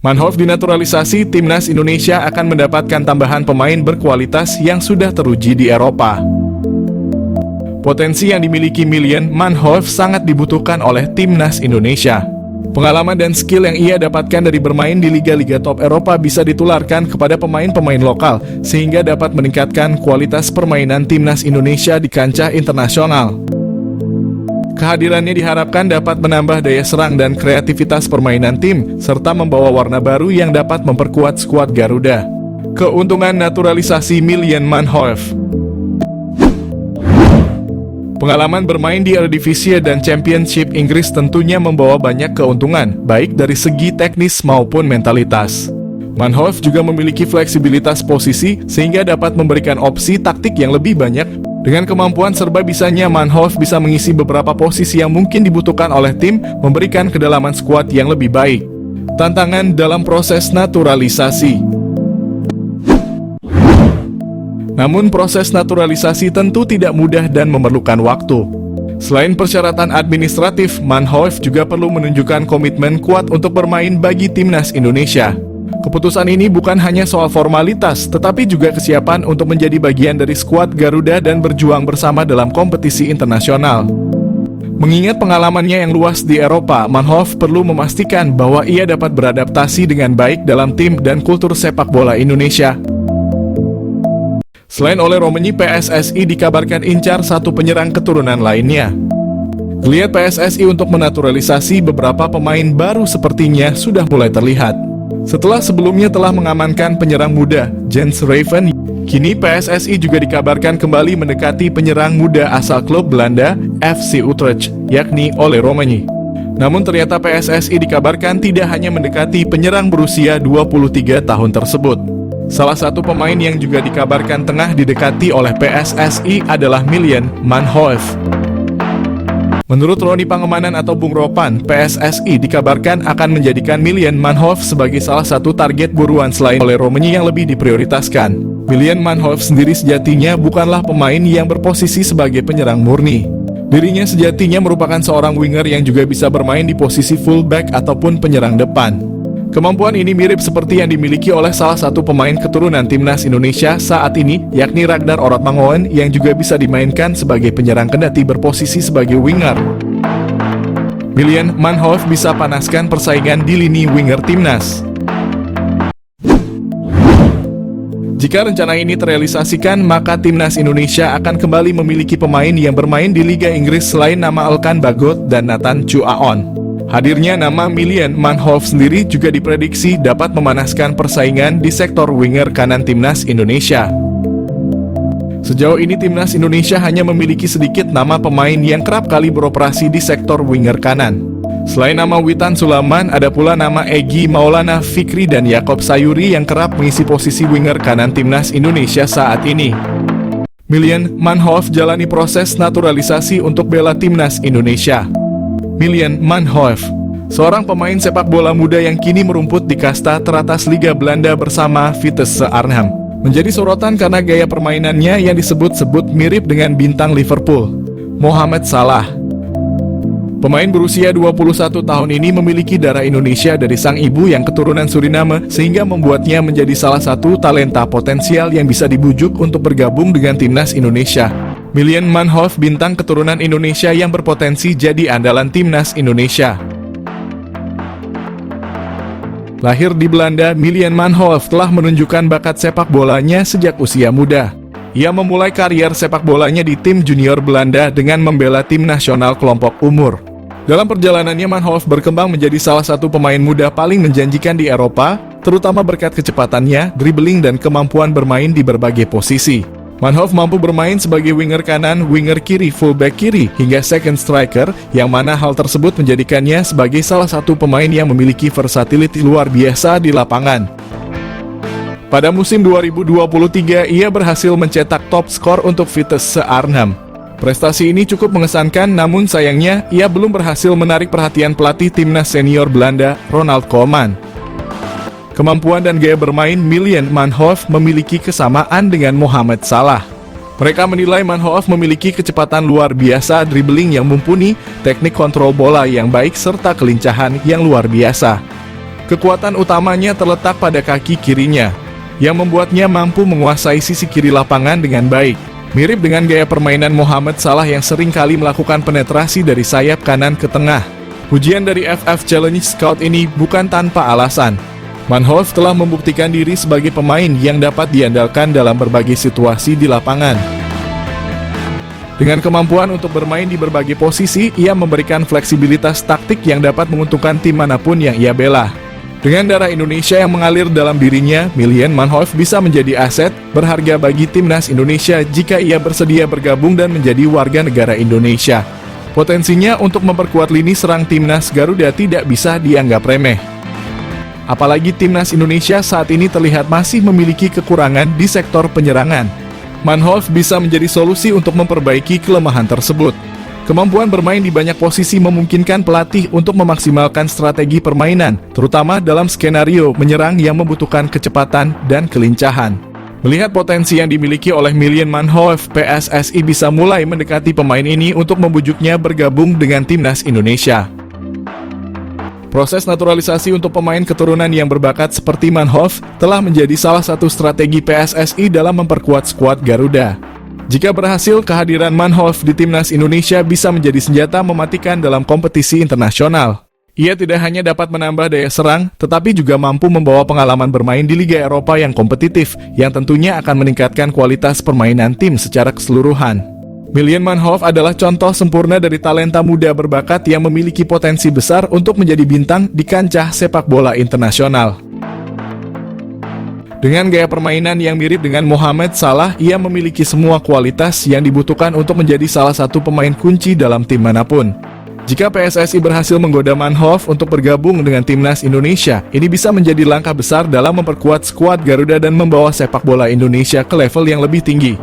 Manhoef dinaturalisasi, timnas Indonesia akan mendapatkan tambahan pemain berkualitas yang sudah teruji di Eropa. Potensi yang dimiliki Milan Manhoef sangat dibutuhkan oleh timnas Indonesia. Pengalaman dan skill yang ia dapatkan dari bermain di liga-liga top Eropa bisa ditularkan kepada pemain-pemain lokal, sehingga dapat meningkatkan kualitas permainan timnas Indonesia di kancah internasional. Kehadirannya diharapkan dapat menambah daya serang dan kreativitas permainan tim, serta membawa warna baru yang dapat memperkuat skuad Garuda. Keuntungan naturalisasi Milan Manhoef. Pengalaman bermain di Eredivisie dan Championship Inggris tentunya membawa banyak keuntungan, baik dari segi teknis maupun mentalitas. Manhoef juga memiliki fleksibilitas posisi, sehingga dapat memberikan opsi taktik yang lebih banyak. Dengan kemampuan serba bisanya, Manhoef bisa mengisi beberapa posisi yang mungkin dibutuhkan oleh tim, memberikan kedalaman skuad yang lebih baik. Tantangan dalam proses naturalisasi. Namun proses naturalisasi tentu tidak mudah dan memerlukan waktu. Selain persyaratan administratif, Manhoef juga perlu menunjukkan komitmen kuat untuk bermain bagi timnas Indonesia. Keputusan ini bukan hanya soal formalitas, tetapi juga kesiapan untuk menjadi bagian dari skuad Garuda dan berjuang bersama dalam kompetisi internasional. Mengingat pengalamannya yang luas di Eropa, Manhoef perlu memastikan bahwa ia dapat beradaptasi dengan baik dalam tim dan kultur sepak bola Indonesia. Selain oleh Romagnoli, PSSI dikabarkan incar satu penyerang keturunan lainnya. Geliat PSSI untuk menaturalisasi beberapa pemain baru sepertinya sudah mulai terlihat. Setelah sebelumnya telah mengamankan penyerang muda, Jens Raven, kini PSSI juga dikabarkan kembali mendekati penyerang muda asal klub Belanda, FC Utrecht, yakni Ole Romagnoli. Namun ternyata PSSI dikabarkan tidak hanya mendekati penyerang berusia 23 tahun tersebut. Salah satu pemain yang juga dikabarkan tengah didekati oleh PSSI adalah Milan Manhoef. Menurut Roni Pangemanan atau Bung Ropan, PSSI dikabarkan akan menjadikan Milan Manhoef sebagai salah satu target buruan selain oleh Romagnoli yang lebih diprioritaskan. Milan Manhoef sendiri sejatinya bukanlah pemain yang berposisi sebagai penyerang murni. Dirinya sejatinya merupakan seorang winger yang juga bisa bermain di posisi fullback ataupun penyerang depan. Kemampuan ini mirip seperti yang dimiliki oleh salah satu pemain keturunan timnas Indonesia saat ini, yakni Ragnar Orotmangoen, yang juga bisa dimainkan sebagai penyerang kendati berposisi sebagai winger. Milan Manhoef bisa panaskan persaingan di lini winger timnas. Jika rencana ini terrealisasikan, maka timnas Indonesia akan kembali memiliki pemain yang bermain di Liga Inggris selain nama Elkan Bagot dan Nathan Chuaon. Hadirnya nama Milan Manhoef sendiri juga diprediksi dapat memanaskan persaingan di sektor winger kanan timnas Indonesia. Sejauh ini timnas Indonesia hanya memiliki sedikit nama pemain yang kerap kali beroperasi di sektor winger kanan. Selain nama Witan Sulaiman, ada pula nama Egy Maulana Fikri dan Yakob Sayuri yang kerap mengisi posisi winger kanan timnas Indonesia saat ini. Milan Manhoef jalani proses naturalisasi untuk bela timnas Indonesia. Milan Manhoef, seorang pemain sepak bola muda yang kini merumput di kasta teratas Liga Belanda bersama Vitesse Arnhem, menjadi sorotan karena gaya permainannya yang disebut-sebut mirip dengan bintang Liverpool, Mohamed Salah. Pemain berusia 21 tahun ini memiliki darah Indonesia dari sang ibu yang keturunan Suriname, sehingga membuatnya menjadi salah satu talenta potensial yang bisa dibujuk untuk bergabung dengan timnas Indonesia. Milan Manhoef, bintang keturunan Indonesia yang berpotensi jadi andalan timnas Indonesia. Lahir di Belanda, Milan Manhoef telah menunjukkan bakat sepak bolanya sejak usia muda. Ia memulai karier sepak bolanya di tim junior Belanda dengan membela tim nasional kelompok umur. Dalam perjalanannya, Manhoef berkembang menjadi salah satu pemain muda paling menjanjikan di Eropa, terutama berkat kecepatannya, dribbling dan kemampuan bermain di berbagai posisi. Manhoef mampu bermain sebagai winger kanan, winger kiri, fullback kiri, hingga second striker, yang mana hal tersebut menjadikannya sebagai salah satu pemain yang memiliki versatility luar biasa di lapangan. Pada musim 2023, ia berhasil mencetak top skor untuk Vitesse Arnhem. Prestasi ini cukup mengesankan, namun sayangnya ia belum berhasil menarik perhatian pelatih timnas senior Belanda, Ronald Koeman. Kemampuan dan gaya bermain Milan Manhoef memiliki kesamaan dengan Mohamed Salah. Mereka menilai Manhoef memiliki kecepatan luar biasa, dribbling yang mumpuni, teknik kontrol bola yang baik, serta kelincahan yang luar biasa. Kekuatan utamanya terletak pada kaki kirinya, yang membuatnya mampu menguasai sisi kiri lapangan dengan baik. Mirip dengan gaya permainan Mohamed Salah yang sering kali melakukan penetrasi dari sayap kanan ke tengah. Ujian dari FF Challenge Scout ini bukan tanpa alasan. Manhoef telah membuktikan diri sebagai pemain yang dapat diandalkan dalam berbagai situasi di lapangan. Dengan kemampuan untuk bermain di berbagai posisi, ia memberikan fleksibilitas taktik yang dapat menguntungkan tim manapun yang ia bela. Dengan darah Indonesia yang mengalir dalam dirinya, Miljan Manhoef bisa menjadi aset berharga bagi timnas Indonesia jika ia bersedia bergabung dan menjadi warga negara Indonesia. Potensinya untuk memperkuat lini serang timnas Garuda tidak bisa dianggap remeh. Apalagi timnas Indonesia saat ini terlihat masih memiliki kekurangan di sektor penyerangan. Manhoef bisa menjadi solusi untuk memperbaiki kelemahan tersebut. Kemampuan bermain di banyak posisi memungkinkan pelatih untuk memaksimalkan strategi permainan, terutama dalam skenario menyerang yang membutuhkan kecepatan dan kelincahan. Melihat potensi yang dimiliki oleh Miljan Manhoef, PSSI bisa mulai mendekati pemain ini untuk membujuknya bergabung dengan timnas Indonesia. Proses naturalisasi untuk pemain keturunan yang berbakat seperti Manhoef telah menjadi salah satu strategi PSSI dalam memperkuat skuad Garuda. Jika berhasil, kehadiran Manhoef di timnas Indonesia bisa menjadi senjata mematikan dalam kompetisi internasional. Ia tidak hanya dapat menambah daya serang, tetapi juga mampu membawa pengalaman bermain di Liga Eropa yang kompetitif, yang tentunya akan meningkatkan kualitas permainan tim secara keseluruhan. Miljan Manhoef adalah contoh sempurna dari talenta muda berbakat yang memiliki potensi besar untuk menjadi bintang di kancah sepak bola internasional. Dengan gaya permainan yang mirip dengan Mohamed Salah, ia memiliki semua kualitas yang dibutuhkan untuk menjadi salah satu pemain kunci dalam tim manapun. Jika PSSI berhasil menggoda Manhoef untuk bergabung dengan timnas Indonesia, ini bisa menjadi langkah besar dalam memperkuat skuad Garuda dan membawa sepak bola Indonesia ke level yang lebih tinggi.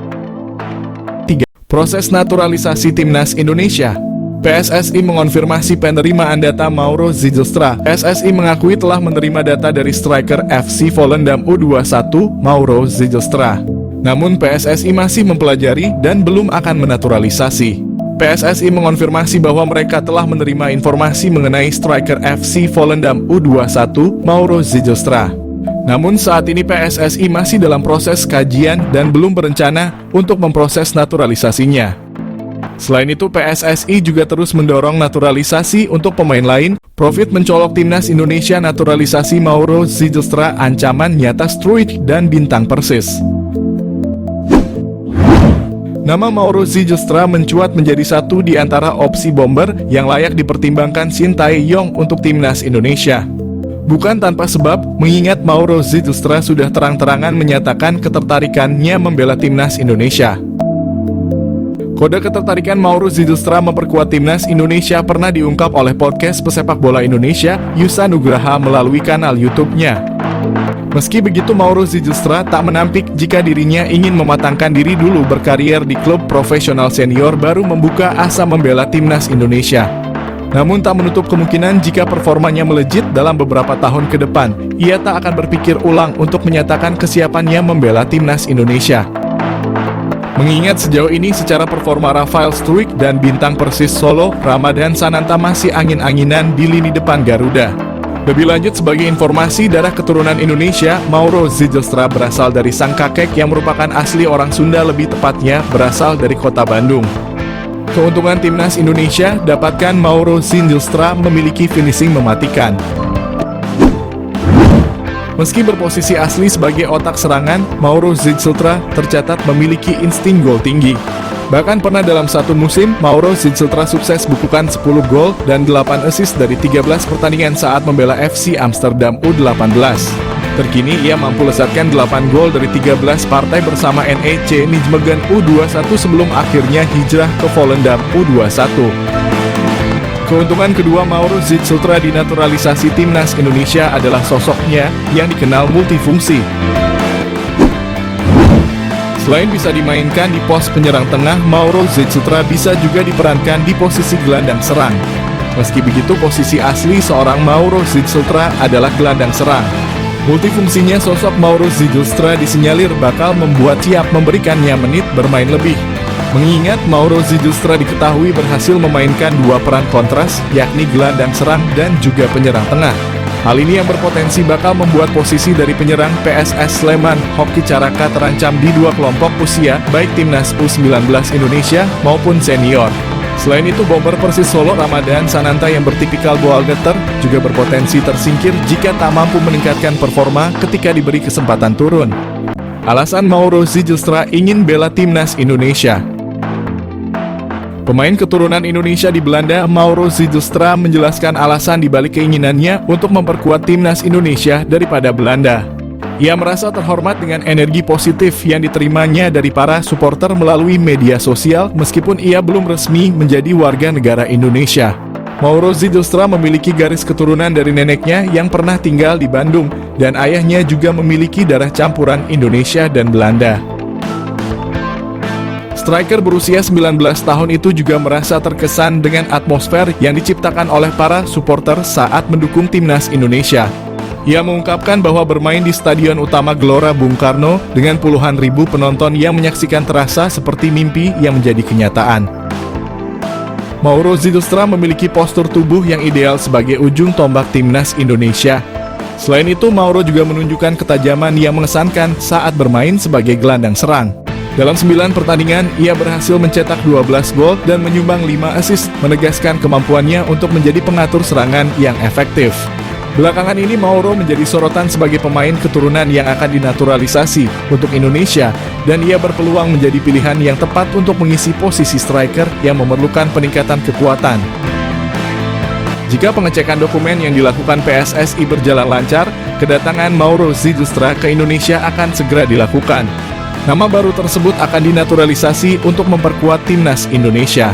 Proses naturalisasi timnas Indonesia. PSSI mengonfirmasi penerimaan data Mauro Zijlstra. PSSI mengakui telah menerima data dari striker FC Volendam U21 Mauro Zijlstra. Namun PSSI masih mempelajari dan belum akan menaturalisasi. PSSI mengonfirmasi bahwa mereka telah menerima informasi mengenai striker FC Volendam U21 Mauro Zijlstra. Namun saat ini PSSI masih dalam proses kajian dan belum berencana untuk memproses naturalisasinya. Selain itu, PSSI juga terus mendorong naturalisasi untuk pemain lain. Profit mencolok timnas Indonesia naturalisasi Mauro Zijlstra ancaman nyata Struijk dan bintang Persis. Nama Mauro Zijlstra mencuat menjadi satu di antara opsi bomber yang layak dipertimbangkan Shin Tae-yong untuk timnas Indonesia. Bukan tanpa sebab, mengingat Mauro Zijlstra sudah terang-terangan menyatakan ketertarikannya membela timnas Indonesia. Kode ketertarikan Mauro Zijlstra memperkuat timnas Indonesia pernah diungkap oleh podcast pesepak bola Indonesia, Yusa Nugraha melalui kanal YouTube-nya. Meski begitu, Mauro Zijlstra tak menampik jika dirinya ingin mematangkan diri dulu berkarier di klub profesional senior baru membuka asa membela timnas Indonesia. Namun tak menutup kemungkinan jika performanya melejit dalam beberapa tahun ke depan, ia tak akan berpikir ulang untuk menyatakan kesiapannya membela timnas Indonesia. Mengingat sejauh ini secara performa Rafael Struijk dan bintang Persis Solo, Ramadan Sananta masih angin-anginan di lini depan Garuda. Lebih lanjut, sebagai informasi, darah keturunan Indonesia, Mauro Zijlstra berasal dari sang kakek yang merupakan asli orang Sunda, lebih tepatnya berasal dari kota Bandung. Keuntungan timnas Indonesia, dapatkan Mauro Zijlstra memiliki finishing mematikan. Meski berposisi asli sebagai otak serangan, Mauro Zijlstra tercatat memiliki insting gol tinggi. Bahkan pernah dalam satu musim, Mauro Zijlstra sukses bukukan 10 gol dan 8 assist dari 13 pertandingan saat membela FC Amsterdam U18. Terkini ia mampu lesatkan 8 gol dari 13 partai bersama NEC Nijmegen U21 sebelum akhirnya hijrah ke Volendam U21. Keuntungan kedua Mauro Zijlstra di naturalisasi timnas Indonesia adalah sosoknya yang dikenal multifungsi. Selain bisa dimainkan di pos penyerang tengah, Mauro Zijlstra bisa juga diperankan di posisi gelandang serang. Meski begitu, posisi asli seorang Mauro Zijlstra adalah gelandang serang. Multifungsinya sosok Mauro Zijlstra disinyalir bakal membuat siap memberikannya menit bermain lebih. Mengingat Mauro Zijlstra diketahui berhasil memainkan dua peran kontras, yakni gelandang serang dan juga penyerang tengah. Hal ini yang berpotensi bakal membuat posisi dari penyerang PSS Sleman, Hoki Caraka terancam di dua kelompok usia, baik timnas U19 Indonesia maupun senior. Selain itu, bomber Persis Solo Ramadan Sananta yang bertipikal bola getter juga berpotensi tersingkir jika tak mampu meningkatkan performa ketika diberi kesempatan turun. Alasan Mauro Zijlstra ingin bela timnas Indonesia. Pemain keturunan Indonesia di Belanda, Mauro Zijlstra menjelaskan alasan dibalik keinginannya untuk memperkuat timnas Indonesia daripada Belanda. Ia merasa terhormat dengan energi positif yang diterimanya dari para supporter melalui media sosial meskipun ia belum resmi menjadi warga negara Indonesia. Mauro Zijlstra memiliki garis keturunan dari neneknya yang pernah tinggal di Bandung dan ayahnya juga memiliki darah campuran Indonesia dan Belanda. Striker berusia 19 tahun itu juga merasa terkesan dengan atmosfer yang diciptakan oleh para supporter saat mendukung timnas Indonesia. Ia mengungkapkan bahwa bermain di Stadion Utama Gelora Bung Karno dengan puluhan ribu penonton yang menyaksikan terasa seperti mimpi yang menjadi kenyataan. Mauro Zijlstra memiliki postur tubuh yang ideal sebagai ujung tombak timnas Indonesia. Selain itu, Mauro juga menunjukkan ketajaman yang mengesankan saat bermain sebagai gelandang serang. Dalam 9 pertandingan, ia berhasil mencetak 12 gol dan menyumbang 5 assist, menegaskan kemampuannya untuk menjadi pengatur serangan yang efektif. Belakangan ini, Mauro menjadi sorotan sebagai pemain keturunan yang akan dinaturalisasi untuk Indonesia, dan ia berpeluang menjadi pilihan yang tepat untuk mengisi posisi striker yang memerlukan peningkatan kekuatan. Jika pengecekan dokumen yang dilakukan PSSI berjalan lancar, kedatangan Mauro Zijlstra ke Indonesia akan segera dilakukan. Nama baru tersebut akan dinaturalisasi untuk memperkuat timnas Indonesia.